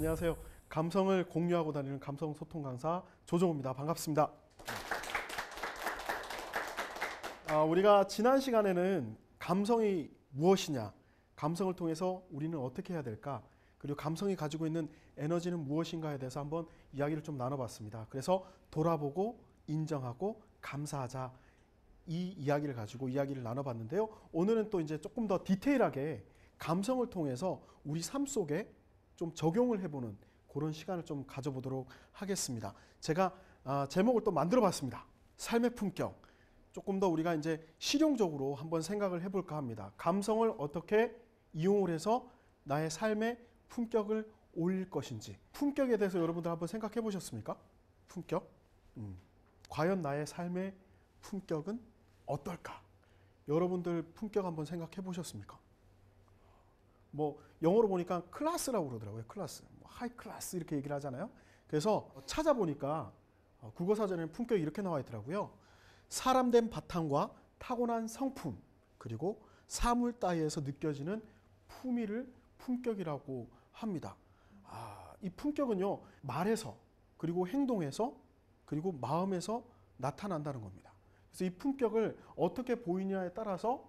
안녕하세요. 감성을 공유하고 다니는 감성 소통 강사 조정호입니다. 반갑습니다. 우리가 지난 시간에는 감성이 무엇이냐, 감성을 통해서 우리는 어떻게 해야 될까, 그리고 감성이 가지고 있는 에너지는 무엇인가에 대해서 한번 이야기를 좀 나눠봤습니다. 그래서 돌아보고 인정하고 감사하자, 이 이야기를 가지고 이야기를 나눠봤는데요. 오늘은 또 이제 조금 더 디테일하게 감성을 통해서 우리 삶 속에 좀 적용을 해보는 그런 시간을 좀 가져보도록 하겠습니다. 제가 제목을 또 만들어봤습니다. 삶의 품격. 조금 더 우리가 이제 실용적으로 한번 생각을 해볼까 합니다. 감성을 어떻게 이용을 해서 나의 삶의 품격을 올릴 것인지. 품격에 대해서 여러분들 한번 생각해 보셨습니까? 품격? 과연 나의 삶의 품격은 어떨까? 여러분들 품격 한번 생각해 보셨습니까? 뭐 영어로 보니까 클래스라고 그러더라고요. 클래스, 하이 클래스 이렇게 얘기를 하잖아요. 그래서 찾아보니까 국어사전에는 품격이 이렇게 나와 있더라고요. 사람된 바탕과 타고난 성품, 그리고 사물 따위에서 느껴지는 품위를 품격이라고 합니다. 이 품격은요, 말에서, 그리고 행동에서, 그리고 마음에서 나타난다는 겁니다. 그래서 이 품격을 어떻게 보이냐에 따라서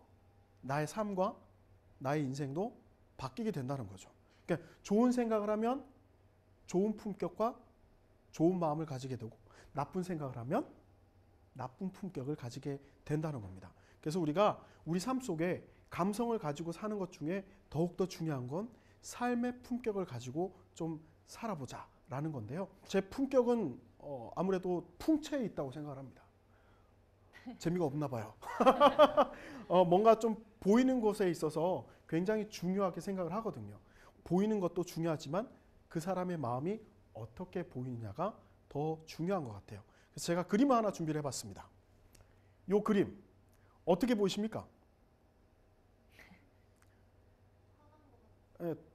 나의 삶과 나의 인생도 바뀌게 된다는 거죠. 그러니까 좋은 생각을 하면 좋은 품격과 좋은 마음을 가지게 되고, 나쁜 생각을 하면 나쁜 품격을 가지게 된다는 겁니다. 그래서 우리가 우리 삶 속에 감성을 가지고 사는 것 중에 더욱더 중요한 건 삶의 품격을 가지고 좀 살아보자 라는 건데요. 제 품격은 아무래도 풍채에 있다고 생각을 합니다. 재미가 없나 봐요. 뭔가 좀 보이는 것에 있어서 굉장히 중요하게 생각을 하거든요. 보이는 것도 중요하지만 그 사람의 마음이 어떻게 보이느냐가 더 중요한 것 같아요. 그래서 제가 그림을 하나 준비를 해봤습니다. 이 그림 어떻게 보이십니까?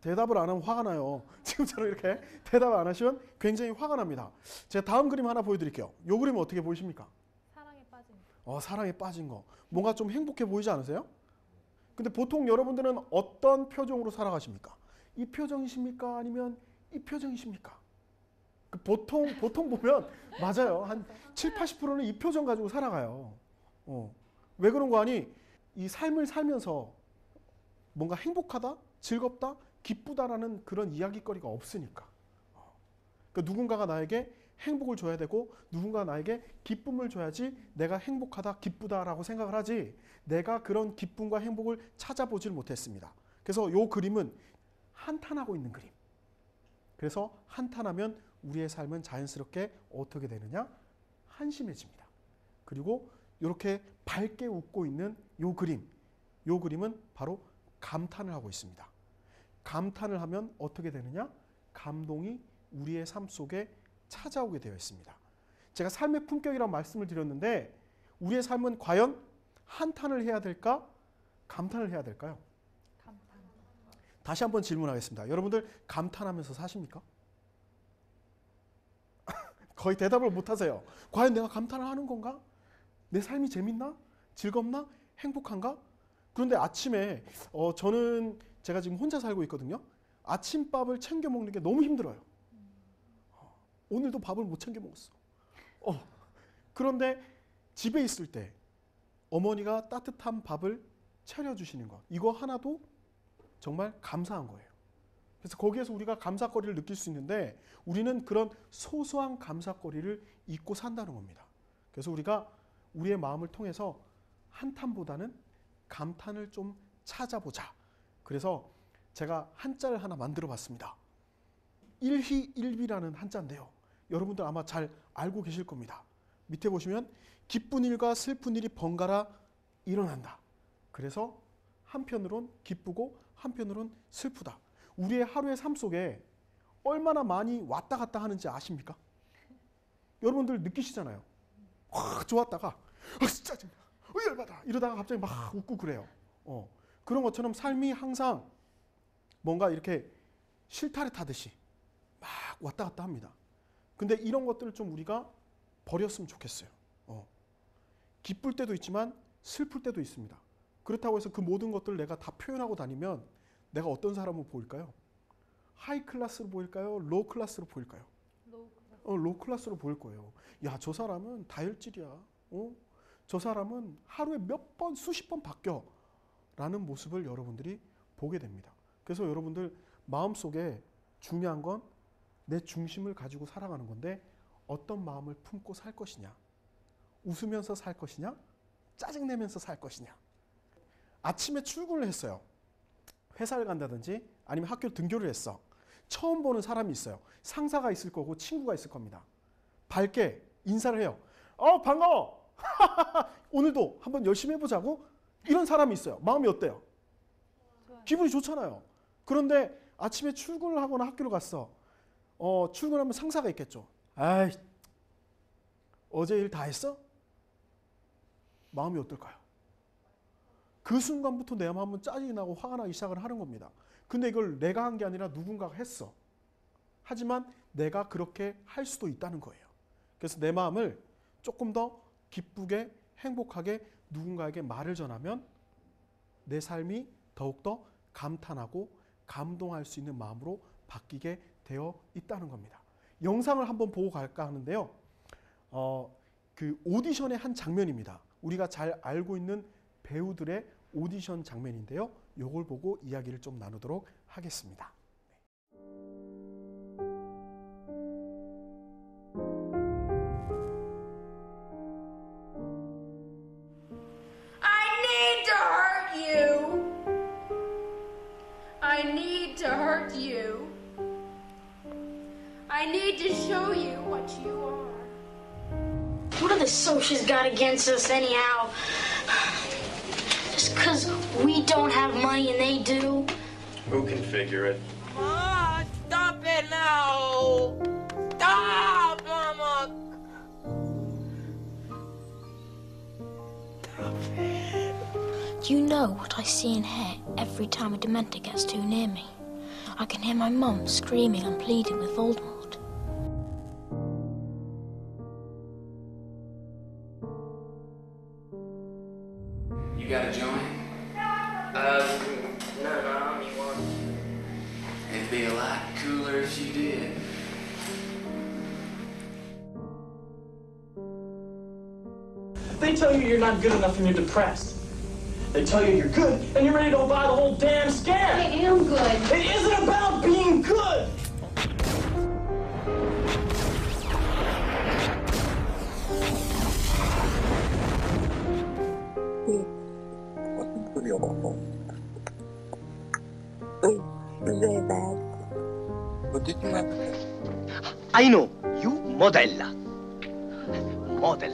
대답을 안 하면 화가 나요. 지금처럼 이렇게 대답을 안 하시면 굉장히 화가 납니다. 제가 다음 그림 하나 보여드릴게요. 이 그림은 어떻게 보이십니까? 사랑에 빠진 거. 사랑에 빠진 거. 뭔가 좀 행복해 보이지 않으세요? 근데 보통 여러분들은 어떤 표정으로 살아가십니까? 이 표정이십니까? 아니면 이 표정이십니까? 보통 보면 맞아요. 한 7, 80%는 이 표정 가지고 살아가요. 왜 그런 거 아니? 이 삶을 살면서 뭔가 행복하다, 즐겁다, 기쁘다라는 그런 이야기거리가 없으니까. 그러니까 누군가가 나에게 행복을 줘야 되고 누군가 나에게 기쁨을 줘야지 내가 행복하다, 기쁘다라고 생각을 하지, 내가 그런 기쁨과 행복을 찾아보질 못했습니다. 그래서 이 그림은 한탄하고 있는 그림. 그래서 한탄하면 우리의 삶은 자연스럽게 어떻게 되느냐? 한심해집니다. 그리고 이렇게 밝게 웃고 있는 이 그림은 바로 감탄을 하고 있습니다. 감탄을 하면 어떻게 되느냐? 감동이 우리의 삶 속에 찾아오게 되어 있습니다. 제가 삶의 품격이라고 말씀을 드렸는데 우리의 삶은 과연 한탄을 해야 될까? 감탄을 해야 될까요? 감탄. 다시 한번 질문하겠습니다. 여러분들 감탄하면서 사십니까? 거의 대답을 못 하세요. 과연 내가 감탄을 하는 건가? 내 삶이 재밌나? 즐겁나? 행복한가? 그런데 아침에 저는 제가 지금 혼자 살고 있거든요. 아침밥을 챙겨 먹는 게 너무 힘들어요. 오늘도 밥을 못 챙겨 먹었어. 그런데 집에 있을 때 어머니가 따뜻한 밥을 차려주시는 것, 이거 하나도 정말 감사한 거예요. 그래서 거기에서 우리가 감사거리를 느낄 수 있는데 우리는 그런 소소한 감사거리를 잊고 산다는 겁니다. 그래서 우리가 우리의 마음을 통해서 한탄보다는 감탄을 좀 찾아보자. 그래서 제가 한자를 하나 만들어 봤습니다. 일희일비라는 한자인데요. 여러분들 아마 잘 알고 계실 겁니다. 밑에 보시면 기쁜 일과 슬픈 일이 번갈아 일어난다. 그래서 한편으론 기쁘고 한편으론 슬프다. 우리의 하루의 삶 속에 얼마나 많이 왔다 갔다 하는지 아십니까? 여러분들 느끼시잖아요. 확 좋았다가 짜증나, 열받아 이러다가 갑자기 막 웃고 그래요. 그런 것처럼 삶이 항상 뭔가 이렇게 실타래 타듯이 막 왔다 갔다 합니다. 근데 이런 것들을 좀 우리가 버렸으면 좋겠어요. 기쁠 때도 있지만 슬플 때도 있습니다. 그렇다고 해서 그 모든 것들을 내가 다 표현하고 다니면 내가 어떤 사람을 보일까요? 하이 클래스로 보일까요? 로우 클래스로 보일까요? 로우 클래스. 로우 클래스로 보일 거예요. 야, 저 사람은 다혈질이야. 저 사람은 하루에 몇 번, 수십 번 바뀌어. 라는 모습을 여러분들이 보게 됩니다. 그래서 여러분들 마음속에 중요한 건 내 중심을 가지고 살아가는 건데 어떤 마음을 품고 살 것이냐. 웃으면서 살 것이냐. 짜증내면서 살 것이냐. 아침에 출근을 했어요. 회사를 간다든지 아니면 학교 등교를 했어. 처음 보는 사람이 있어요. 상사가 있을 거고 친구가 있을 겁니다. 밝게 인사를 해요. 반가워. 오늘도 한번 열심히 해보자고. 이런 사람이 있어요. 마음이 어때요? 좋아요. 기분이 좋잖아요. 그런데 아침에 출근을 하거나 학교를 갔어. 출근하면 상사가 있겠죠. 아이, 어제 일 다 했어? 마음이 어떨까요? 그 순간부터 내 마음은 짜증이 나고 화가 나기 시작을 하는 겁니다. 근데 이걸 내가 한 게 아니라 누군가가 했어. 하지만 내가 그렇게 할 수도 있다는 거예요. 그래서 내 마음을 조금 더 기쁘게 행복하게 누군가에게 말을 전하면 내 삶이 더욱더 감탄하고 감동할 수 있는 마음으로 바뀌게 되어 있다는 겁니다. 영상을 한번 보고 갈까 하는데요. 그 오디션의 한 장면입니다. 우리가 잘 알고 있는 배우들의 오디션 장면인데요. 이걸 보고 이야기를 좀 나누도록 하겠습니다. I need to hurt you. I need to hurt you. I need to show you what you are. What are the socials got against us anyhow? Just because we don't have money and they do? Who can figure it? Mama, stop it now. Stop, Mama. Do you know what I see and hear every time a Dementor gets too near me? I can hear my mum screaming and pleading with Voldemort. You got a joint? No, I don't need one. It'd be a lot cooler if you did. They tell you you're not good enough and you're depressed. They tell you you're good and you're ready to buy the whole damn scam. I am good. It isn't about being good. Very bad. What did you have? I know, you modella. Model.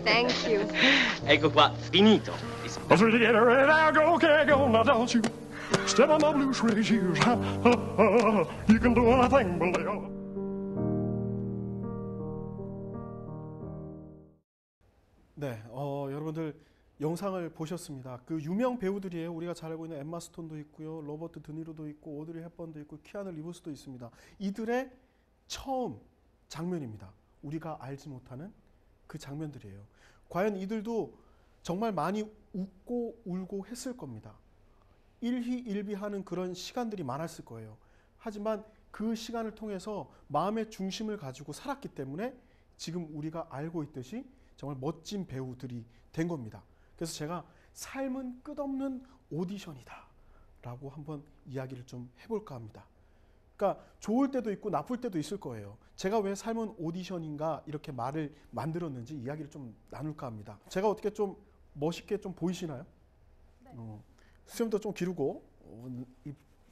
Thank you. Ecco qua, finito. As we get ready, I'll go, now don't you step on my blue suede shoes. You can do anything but lay on. 네, 여러분들 영상을 보셨습니다. 그 유명 배우들이에요. 우리가 잘 알고 있는 엠마 스톤도 있고요, 로버트 드니로도 있고, 오드리 헵번도 있고, 키아누 리브스도 있습니다. 이들의 처음 장면입니다. 우리가 알지 못하는 그 장면들이에요. 과연 이들도 정말 많이 웃고 울고 했을 겁니다. 일희일비하는 그런 시간들이 많았을 거예요. 하지만 그 시간을 통해서 마음의 중심을 가지고 살았기 때문에 지금 우리가 알고 있듯이 정말 멋진 배우들이 된 겁니다. 그래서 제가 삶은 끝없는 오디션이다 라고 한번 이야기를 좀 해볼까 합니다. 그러니까 좋을 때도 있고 나쁠 때도 있을 거예요. 제가 왜 삶은 오디션인가 이렇게 말을 만들었는지 이야기를 좀 나눌까 합니다. 제가 어떻게 좀 멋있게 좀 보이시나요? 네. 수염도 좀 기르고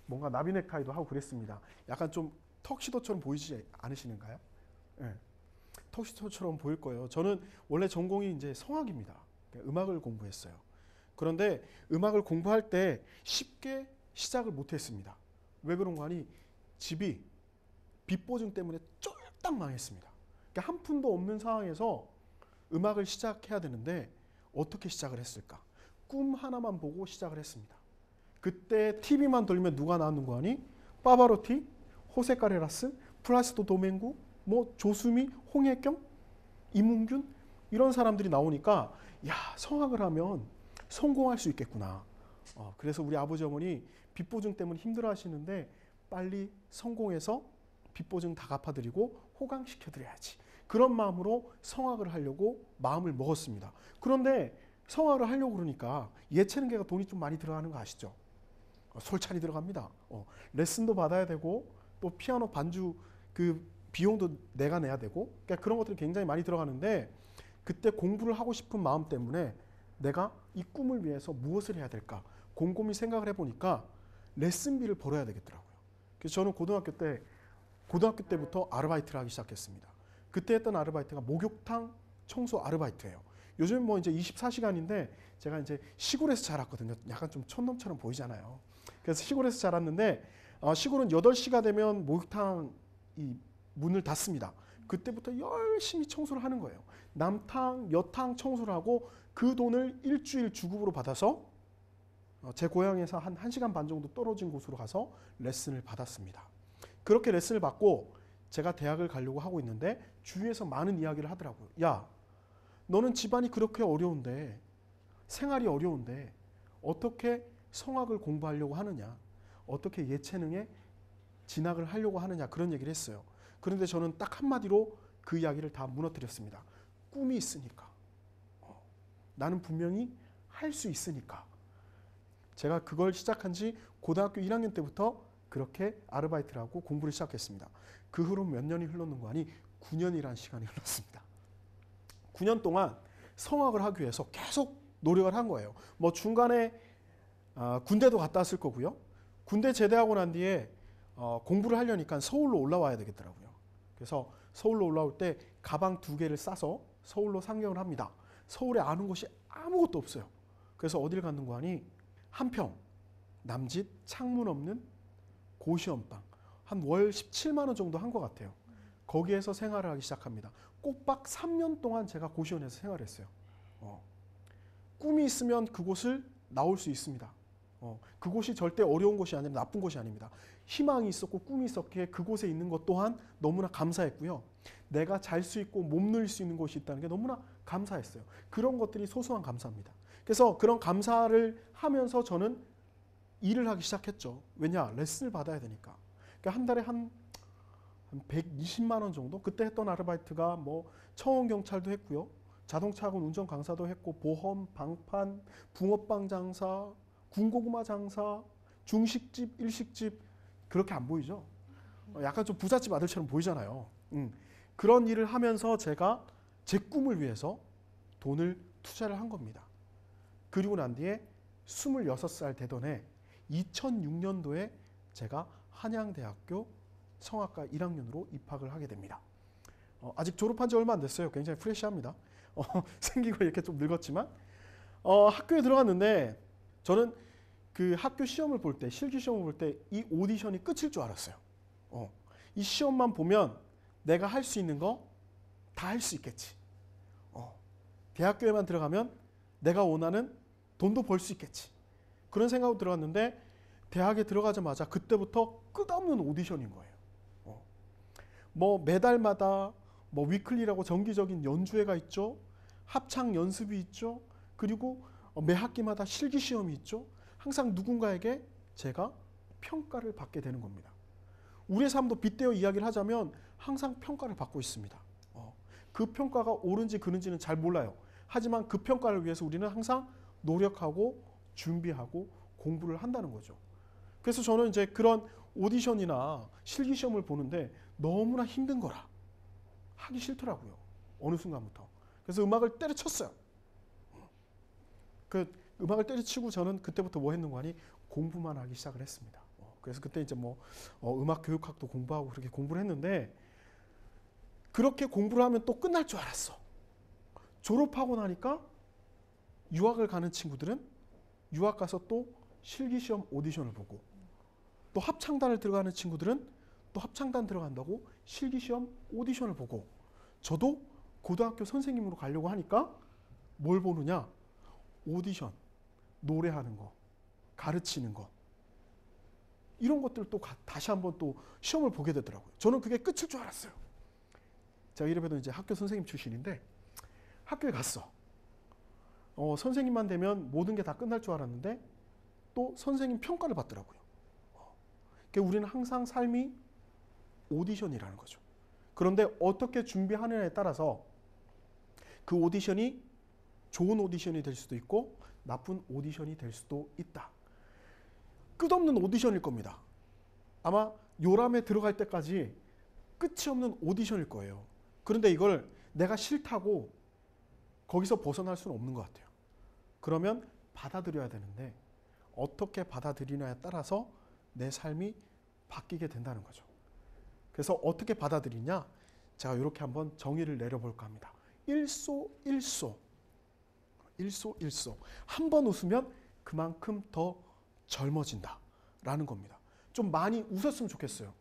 뭔가 나비넥타이도 하고 그랬습니다. 약간 좀 턱시도처럼 보이지 않으시는가요? 네. 턱시도처럼 보일 거예요. 저는 원래 전공이 이제 성악입니다. 음악을 공부했어요. 그런데 음악을 공부할 때 쉽게 시작을 못했습니다. 왜 그런가 하니 집이 빚보증 때문에 쫄딱 망했습니다. 그러니까 한 푼도 없는 상황에서 음악을 시작해야 되는데 어떻게 시작을 했을까? 꿈 하나만 보고 시작을 했습니다. 그때 TV만 돌리면 누가 나오는 거 아니? 파바로티, 호세 카레라스, 플라시도 도맹구, 뭐 조수미, 홍혜경, 이문균 이런 사람들이 나오니까 야, 성악을 하면 성공할 수 있겠구나. 그래서 우리 아버지 어머니 빚보증 때문에 힘들어 하시는데 빨리 성공해서 빚보증 다 갚아드리고 호강시켜드려야지. 그런 마음으로 성악을 하려고 마음을 먹었습니다. 그런데 성악을 하려고 그러니까 예체능계가 돈이 좀 많이 들어가는 거 아시죠? 솔찬히 들어갑니다. 레슨도 받아야 되고 또 피아노 반주 그 비용도 내가 내야 되고 그러니까 그런 것들이 굉장히 많이 들어가는데 그때 공부를 하고 싶은 마음 때문에 내가 이 꿈을 위해서 무엇을 해야 될까 곰곰이 생각을 해보니까 레슨비를 벌어야 되겠더라고요. 그래서 저는 고등학교 때부터 아르바이트를 하기 시작했습니다. 그때 했던 아르바이트가 목욕탕 청소 아르바이트예요. 요즘 뭐 이제 24시간인데 제가 이제 시골에서 자랐거든요. 약간 좀 촌놈처럼 보이잖아요. 그래서 시골에서 자랐는데 시골은 8시가 되면 목욕탕 이 문을 닫습니다. 그때부터 열심히 청소를 하는 거예요. 남탕, 여탕 청소를 하고 그 돈을 일주일 주급으로 받아서 제 고향에서 한 1시간 반 정도 떨어진 곳으로 가서 레슨을 받았습니다. 그렇게 레슨을 받고 제가 대학을 가려고 하고 있는데 주위에서 많은 이야기를 하더라고요. 야, 너는 집안이 그렇게 어려운데 생활이 어려운데 어떻게 성악을 공부하려고 하느냐 어떻게 예체능에 진학을 하려고 하느냐 그런 얘기를 했어요. 그런데 저는 딱 한마디로 그 이야기를 다 무너뜨렸습니다. 꿈이 있으니까 나는 분명히 할 수 있으니까. 제가 그걸 시작한 지 고등학교 1학년 때부터 그렇게 아르바이트를 하고 공부를 시작했습니다. 그 후로 몇 년이 흘렀는가 하니 9년이라는 시간이 흘렀습니다. 9년 동안 성악을 하기 위해서 계속 노력을 한 거예요. 뭐 중간에 군대도 갔다 왔을 거고요. 군대 제대하고 난 뒤에 공부를 하려니까 서울로 올라와야 되겠더라고요. 그래서 서울로 올라올 때 가방 2개를 싸서 서울로 상경을 합니다. 서울에 아는 곳이 아무것도 없어요. 그래서 어디를 갔는가 하니 한평, 남짓, 창문 없는 고시원방 한 월 17만 원 정도 한 것 같아요. 거기에서 생활을 하기 시작합니다. 꼬박 3년 동안 제가 고시원에서 생활했어요. 꿈이 있으면 그곳을 나올 수 있습니다. 그곳이 절대 어려운 곳이 아니라 나쁜 곳이 아닙니다. 희망이 있었고 꿈이 있었기에 그곳에 있는 것 또한 너무나 감사했고요. 내가 잘 수 있고 몸놀릴 수 있는 곳이 있다는 게 너무나 감사했어요. 그런 것들이 소소한 감사입니다. 그래서 그런 감사를 하면서 저는 일을 하기 시작했죠. 왜냐? 레슨을 받아야 되니까. 그러니까 한 달에 한 120만 원 정도? 그때 했던 아르바이트가 뭐 청원경찰도 했고요. 자동차학원 운전 강사도 했고 보험, 방판, 붕어빵 장사, 군고구마 장사, 중식집, 일식집 그렇게 안 보이죠? 약간 좀 부잣집 아들처럼 보이잖아요. 그런 일을 하면서 제가 제 꿈을 위해서 돈을 투자를 한 겁니다. 그리고 난 뒤에 26살 되던 해 2006년도에 제가 한양대학교 성악과 1학년으로 입학을 하게 됩니다. 아직 졸업한 지 얼마 안 됐어요. 굉장히 프레시합니다. 생기고 이렇게 좀 늙었지만 학교에 들어갔는데 저는 그 학교 시험을 볼 때 실기 시험을 볼 때 이 오디션이 끝일 줄 알았어요. 이 시험만 보면 내가 할 수 있는 거 다 할 수 있겠지. 대학교에만 들어가면 내가 원하는 돈도 벌 수 있겠지. 그런 생각으로 들어갔는데 대학에 들어가자마자 그때부터 끝없는 오디션인 거예요. 뭐 매달마다 뭐 위클리라고 정기적인 연주회가 있죠. 합창 연습이 있죠. 그리고 매 학기마다 실기 시험이 있죠. 항상 누군가에게 제가 평가를 받게 되는 겁니다. 우리의 삶도 빗대어 이야기를 하자면 항상 평가를 받고 있습니다. 그 평가가 옳은지 그른지는 잘 몰라요. 하지만 그 평가를 위해서 우리는 항상 노력하고 준비하고 공부를 한다는 거죠. 그래서 저는 이제 그런 오디션이나 실기 시험을 보는데 너무나 힘든 거라 하기 싫더라고요. 어느 순간부터. 그래서 음악을 때려쳤어요. 그 음악을 때려치고 저는 그때부터 뭐 했는가 하니 공부만 하기 시작을 했습니다. 그래서 그때 이제 뭐 음악 교육학도 공부하고 그렇게 공부를 했는데 그렇게 공부를 하면 또 끝날 줄 알았어. 졸업하고 나니까 유학을 가는 친구들은 유학 가서 또 실기시험 오디션을 보고 또 합창단을 들어가는 친구들은 또 합창단 들어간다고 실기시험 오디션을 보고 저도 고등학교 선생님으로 가려고 하니까 뭘 보느냐? 오디션, 노래하는 거, 가르치는 거 이런 것들을 또 다시 한번 또 시험을 보게 되더라고요. 저는 그게 끝일 줄 알았어요. 제가 이래봬도 이제 학교 선생님 출신인데 학교에 갔어. 선생님만 되면 모든 게 다 끝날 줄 알았는데 또 선생님 평가를 받더라고요. 우리는 항상 삶이 오디션이라는 거죠. 그런데 어떻게 준비하느냐에 따라서 그 오디션이 좋은 오디션이 될 수도 있고 나쁜 오디션이 될 수도 있다. 끝없는 오디션일 겁니다. 아마 요람에 들어갈 때까지 끝이 없는 오디션일 거예요. 그런데 이걸 내가 싫다고 거기서 벗어날 수는 없는 것 같아요. 그러면 받아들여야 되는데 어떻게 받아들이냐에 따라서 내 삶이 바뀌게 된다는 거죠. 그래서 어떻게 받아들이냐? 제가 이렇게 한번 정의를 내려볼까 합니다. 일소일소. 일소일소. 한 번 웃으면 그만큼 더 젊어진다 라는 겁니다. 좀 많이 웃었으면 좋겠어요.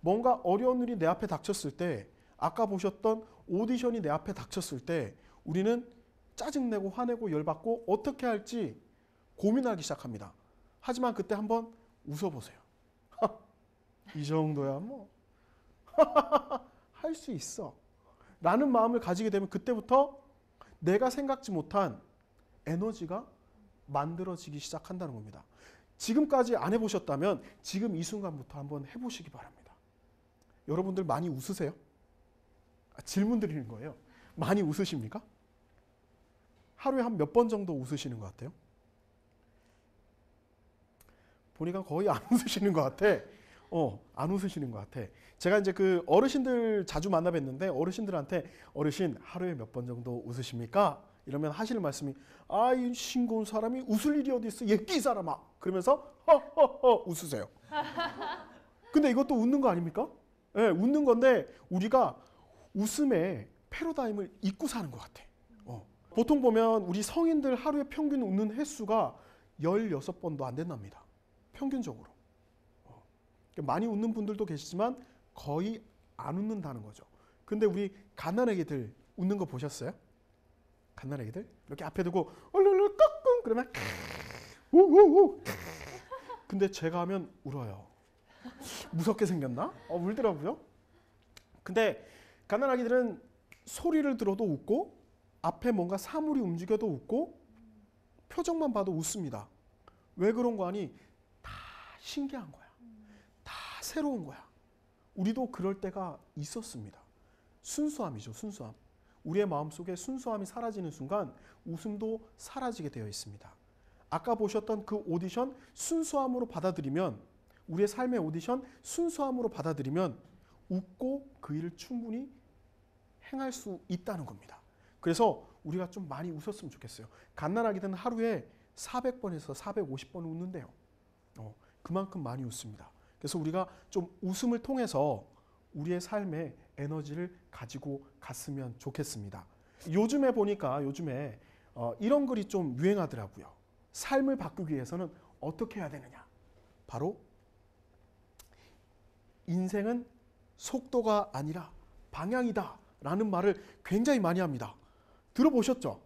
뭔가 어려운 일이 내 앞에 닥쳤을 때, 아까 보셨던 오디션이 내 앞에 닥쳤을 때 우리는 짜증내고 화내고 열받고 어떻게 할지 고민하기 시작합니다. 하지만 그때 한번 웃어보세요. 이 정도야 뭐 할 수 있어 라는 마음을 가지게 되면 그때부터 내가 생각지 못한 에너지가 만들어지기 시작한다는 겁니다. 지금까지 안 해보셨다면 지금 이 순간부터 한번 해보시기 바랍니다. 여러분들 많이 웃으세요? 질문 드리는 거예요. 많이 웃으십니까? 하루에 한 몇 번 정도 웃으시는 것 같아요? 보니까 거의 안 웃으시는 것 같아. 안 웃으시는 것 같아. 제가 이제 그 어르신들 자주 만나 뵀는데 어르신들한테 어르신 하루에 몇 번 정도 웃으십니까? 이러면 하시는 말씀이 이 싱거운 사람이 웃을 일이 어디 있어? 예끼 사람아. 그러면서 허허허 웃으세요. 근데 이것도 웃는 거 아닙니까? 네, 웃는 건데 우리가 웃음의 패러다임을 잊고 사는 것 같아. 보통 보면 우리 성인들 하루에 평균 웃는 횟수가 16번도 안 된답니다. 평균적으로. 많이 웃는 분들도 계시지만 거의 안 웃는다는 거죠. 근데 우리 갓난아기들 웃는 거 보셨어요? 갓난아기들 이렇게 앞에 두고 얼른 깍꿍 그러면 우우우. 근데 제가 하면 울어요. 무섭게 생겼나? 울더라고요. 근데 갓난아기들은 소리를 들어도 웃고 앞에 뭔가 사물이 움직여도 웃고 표정만 봐도 웃습니다. 왜 그런 거 아니? 다 신기한 거야. 다 새로운 거야. 우리도 그럴 때가 있었습니다. 순수함이죠. 순수함. 우리의 마음속에 순수함이 사라지는 순간 웃음도 사라지게 되어 있습니다. 아까 보셨던 그 오디션 순수함으로 받아들이면 우리의 삶의 오디션 순수함으로 받아들이면 웃고 그 일을 충분히 행할 수 있다는 겁니다. 그래서 우리가 좀 많이 웃었으면 좋겠어요. 갓난아기들은 하루에 400번에서 450번 웃는데요. 그만큼 많이 웃습니다. 그래서 우리가 좀 웃음을 통해서 우리의 삶에 에너지를 가지고 갔으면 좋겠습니다. 요즘에 보니까 이런 글이 좀 유행하더라고요. 삶을 바꾸기 위해서는 어떻게 해야 되느냐. 바로 인생은 속도가 아니라 방향이다 라는 말을 굉장히 많이 합니다. 들어보셨죠?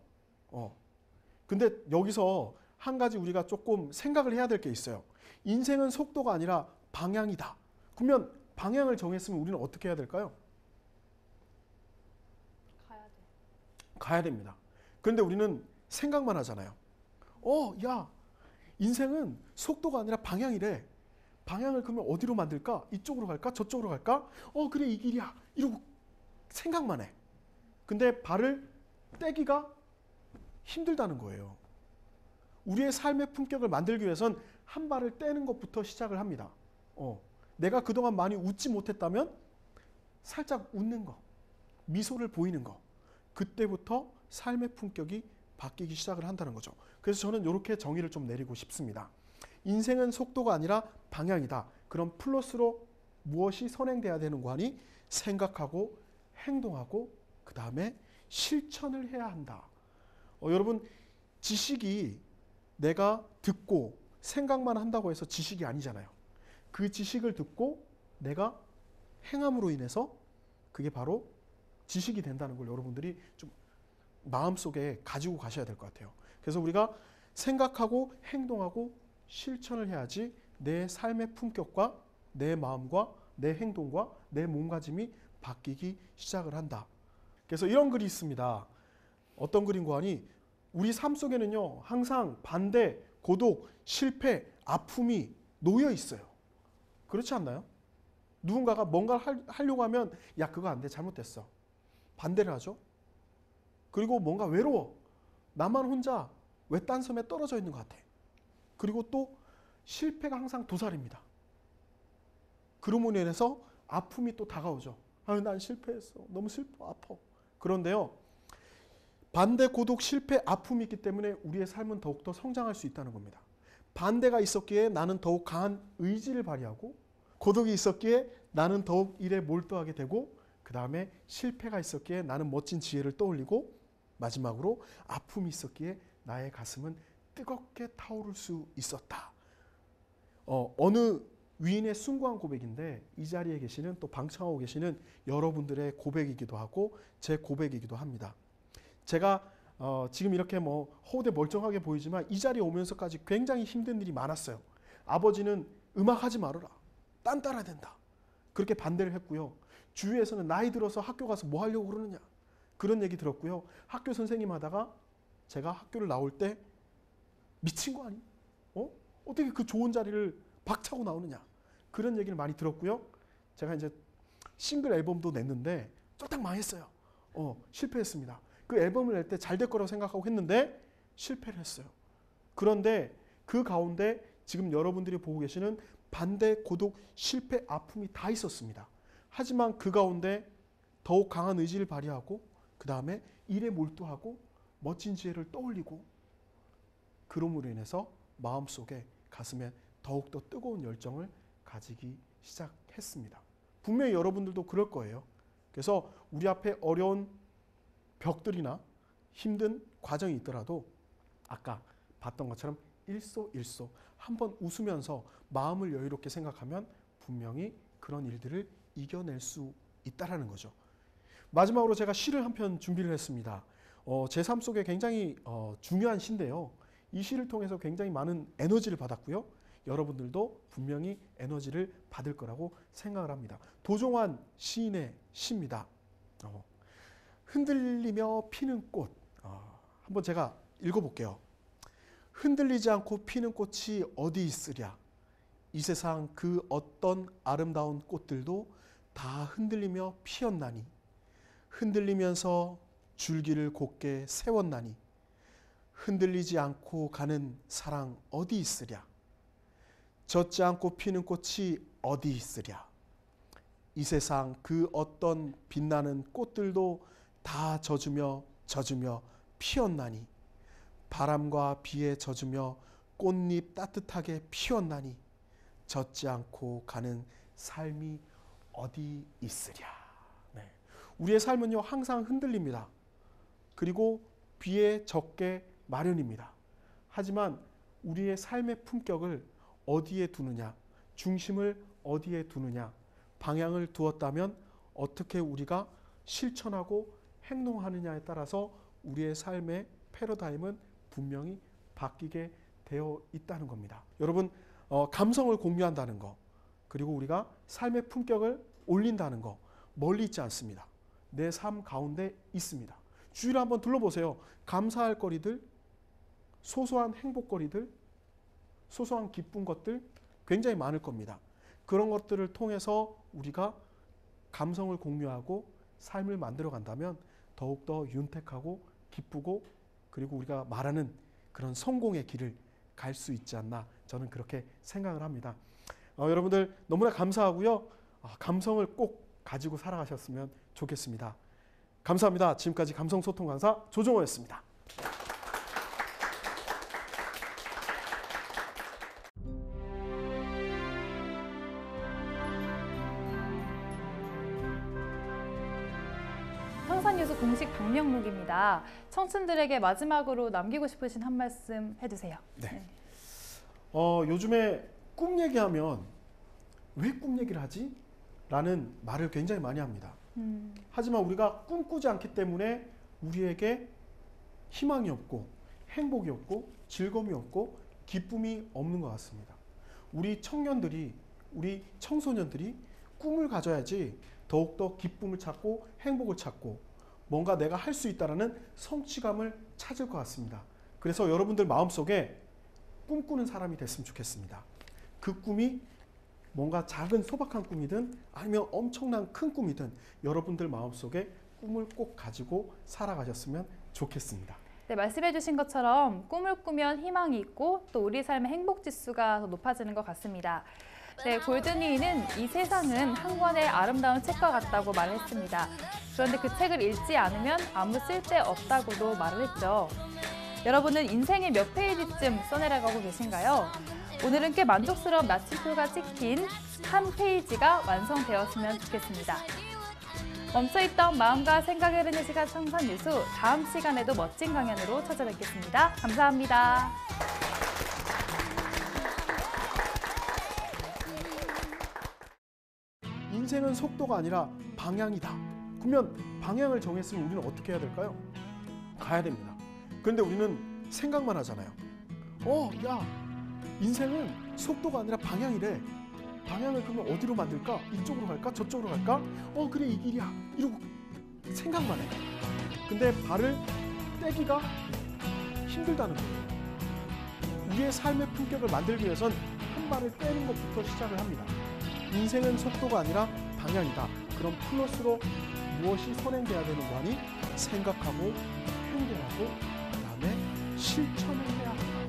근데 여기서 한 가지 우리가 조금 생각을 해야 될 게 있어요. 인생은 속도가 아니라 방향이다. 그러면 방향을 정했으면 우리는 어떻게 해야 될까요? 가야 됩니다. 그런데 우리는 생각만 하잖아요. 야, 인생은 속도가 아니라 방향이래. 방향을 그러면 어디로 만들까? 이쪽으로 갈까? 저쪽으로 갈까? 그래 이 길이야. 이러고 생각만 해. 근데 발을 떼기가 힘들다는 거예요. 우리의 삶의 품격을 만들기 위해선 한 발을 떼는 것부터 시작을 합니다. 내가 그동안 많이 웃지 못했다면 살짝 웃는 거, 미소를 보이는 거, 그때부터 삶의 품격이 바뀌기 시작을 한다는 거죠. 그래서 저는 이렇게 정의를 좀 내리고 싶습니다. 인생은 속도가 아니라 방향이다. 그럼 플러스로 무엇이 선행돼야 되는 거 하니? 생각하고 행동하고 그 다음에 실천을 해야 한다. 여러분 지식이 내가 듣고 생각만 한다고 해서 지식이 아니잖아요. 그 지식을 듣고 내가 행함으로 인해서 그게 바로 지식이 된다는 걸 여러분들이 좀 마음속에 가지고 가셔야 될 것 같아요. 그래서 우리가 생각하고 행동하고 실천을 해야지 내 삶의 품격과 내 마음과 내 행동과 내 몸가짐이 바뀌기 시작을 한다. 그래서 이런 글이 있습니다. 어떤 글인고 하니 우리 삶 속에는요 항상 반대, 고독, 실패, 아픔이 놓여 있어요. 그렇지 않나요? 누군가가 뭔가를 하려고 하면 야 그거 안 돼. 잘못됐어. 반대를 하죠. 그리고 뭔가 외로워. 나만 혼자 왜 딴 섬에 떨어져 있는 것 같아. 그리고 또 실패가 항상 도살입니다. 그러므로 인해서 아픔이 또 다가오죠. 아유 난 실패했어. 너무 슬퍼. 아파. 그런데요. 반대, 고독, 실패, 아픔이 있기 때문에 우리의 삶은 더욱더 성장할 수 있다는 겁니다. 반대가 있었기에 나는 더욱 강한 의지를 발휘하고 고독이 있었기에 나는 더욱 일에 몰두하게 되고 그 다음에 실패가 있었기에 나는 멋진 지혜를 떠올리고 마지막으로 아픔이 있었기에 나의 가슴은 뜨겁게 타오를 수 있었다. 어느 위인의 숭고한 고백인데 이 자리에 계시는 또 방청하고 계시는 여러분들의 고백이기도 하고 제 고백이기도 합니다. 제가 지금 이렇게 허우대 멀쩡하게 보이지만 이 자리에 오면서까지 굉장히 힘든 일이 많았어요. 아버지는 음악하지 말아라. 딴 따라야 된다. 그렇게 반대를 했고요. 주위에서는 나이 들어서 학교 가서 뭐 하려고 그러느냐. 그런 얘기 들었고요. 학교 선생님 하다가 제가 학교를 나올 때 미친 거 아니? 어떻게 그 좋은 자리를 박차고 나오느냐. 그런 얘기를 많이 들었고요. 제가 이제 싱글 앨범도 냈는데 쫄딱 망했어요. 실패했습니다. 그 앨범을 낼 때 잘 될 거라고 생각하고 했는데 실패를 했어요. 그런데 그 가운데 지금 여러분들이 보고 계시는 반대, 고독, 실패, 아픔이 다 있었습니다. 하지만 그 가운데 더욱 강한 의지를 발휘하고 그 다음에 일에 몰두하고 멋진 지혜를 떠올리고 그럼으로 인해서 마음속에 가슴에 더욱더 뜨거운 열정을 가지기 시작했습니다. 분명히 여러분들도 그럴 거예요. 그래서 우리 앞에 어려운 벽들이나 힘든 과정이 있더라도 아까 봤던 것처럼 일소일소 한번 웃으면서 마음을 여유롭게 생각하면 분명히 그런 일들을 이겨낼 수 있다라는 거죠. 마지막으로 제가 시를 한 편 준비를 했습니다. 제 삶 속에 굉장히 중요한 시인데요. 이 시를 통해서 굉장히 많은 에너지를 받았고요. 여러분들도 분명히 에너지를 받을 거라고 생각을 합니다. 도종환 시인의 시입니다. 흔들리며 피는 꽃. 한번 제가 읽어볼게요. 흔들리지 않고 피는 꽃이 어디 있으랴. 이 세상 그 어떤 아름다운 꽃들도 다 흔들리며 피었나니 흔들리면서 줄기를 곧게 세웠나니 흔들리지 않고 가는 사랑 어디 있으랴. 젖지 않고 피는 꽃이 어디 있으랴. 이 세상 그 어떤 빛나는 꽃들도 다 젖으며 피었나니 바람과 비에 젖으며 꽃잎 따뜻하게 피었나니 젖지 않고 가는 삶이 어디 있으랴. 네. 우리의 삶은요 항상 흔들립니다. 그리고 비에 젖게 마련입니다. 하지만 우리의 삶의 품격을 어디에 두느냐, 중심을 어디에 두느냐, 방향을 두었다면 어떻게 우리가 실천하고 행동하느냐에 따라서 우리의 삶의 패러다임은 분명히 바뀌게 되어 있다는 겁니다. 여러분, 감성을 공유한다는 거, 그리고 우리가 삶의 품격을 올린다는 거 멀리 있지 않습니다. 내 삶 가운데 있습니다. 주위를 한번 둘러보세요. 감사할 거리들, 소소한 행복거리들, 소소한 기쁜 것들 굉장히 많을 겁니다. 그런 것들을 통해서 우리가 감성을 공유하고 삶을 만들어 간다면 더욱더 윤택하고 기쁘고 그리고 우리가 말하는 그런 성공의 길을 갈 수 있지 않나 저는 그렇게 생각을 합니다. 여러분들 너무나 감사하고요. 감성을 꼭 가지고 살아가셨으면 좋겠습니다. 감사합니다. 지금까지 감성소통 강사 조정호였습니다. 평산뉴스 공식 방명록입니다. 청춘들에게 마지막으로 남기고 싶으신 한 말씀 해주세요. 네. 요즘에 꿈 얘기하면 왜 꿈 얘기를 하지? 라는 말을 굉장히 많이 합니다. 하지만 우리가 꿈꾸지 않기 때문에 우리에게 희망이 없고 행복이 없고 즐거움이 없고 기쁨이 없는 것 같습니다. 우리 청년들이, 우리 청소년들이 꿈을 가져야지 더욱더 기쁨을 찾고 행복을 찾고 뭔가 내가 할 수 있다는 성취감을 찾을 것 같습니다. 그래서 여러분들 마음속에 꿈꾸는 사람이 됐으면 좋겠습니다. 그 꿈이 뭔가 작은 소박한 꿈이든 아니면 엄청난 큰 꿈이든 여러분들 마음속에 꿈을 꼭 가지고 살아가셨으면 좋겠습니다. 네, 말씀해 주신 것처럼 꿈을 꾸면 희망이 있고 또 우리 삶의 행복 지수가 더 높아지는 것 같습니다. 네, 골든이는 이 세상은 한 권의 아름다운 책과 같다고 말을 했습니다. 그런데 그 책을 읽지 않으면 아무 쓸데 없다고도 말을 했죠. 여러분은 인생의 몇 페이지쯤 써내려가고 계신가요? 오늘은 꽤 만족스러운 마침표가 찍힌 한 페이지가 완성되었으면 좋겠습니다. 멈춰있던 마음과 생각의 흐르는 시간 청산유수, 다음 시간에도 멋진 강연으로 찾아뵙겠습니다. 감사합니다. 인생은 속도가 아니라 방향이다. 그러면 방향을 정했으면 우리는 어떻게 해야 될까요? 가야 됩니다. 그런데 우리는 생각만 하잖아요. 야, 인생은 속도가 아니라 방향이래. 방향을 그러면 어디로 만들까? 이쪽으로 갈까? 저쪽으로 갈까? 그래, 이 길이야. 이러고 생각만 해. 근데 발을 떼기가 힘들다는 거예요. 우리의 삶의 품격을 만들기 위해선 한 발을 떼는 것부터 시작을 합니다. 인생은 속도가 아니라 방향이다. 그럼 플러스로 무엇이 선행돼야 되는가 하니 생각하고 행동하고 그다음에 실천을 해야 한다.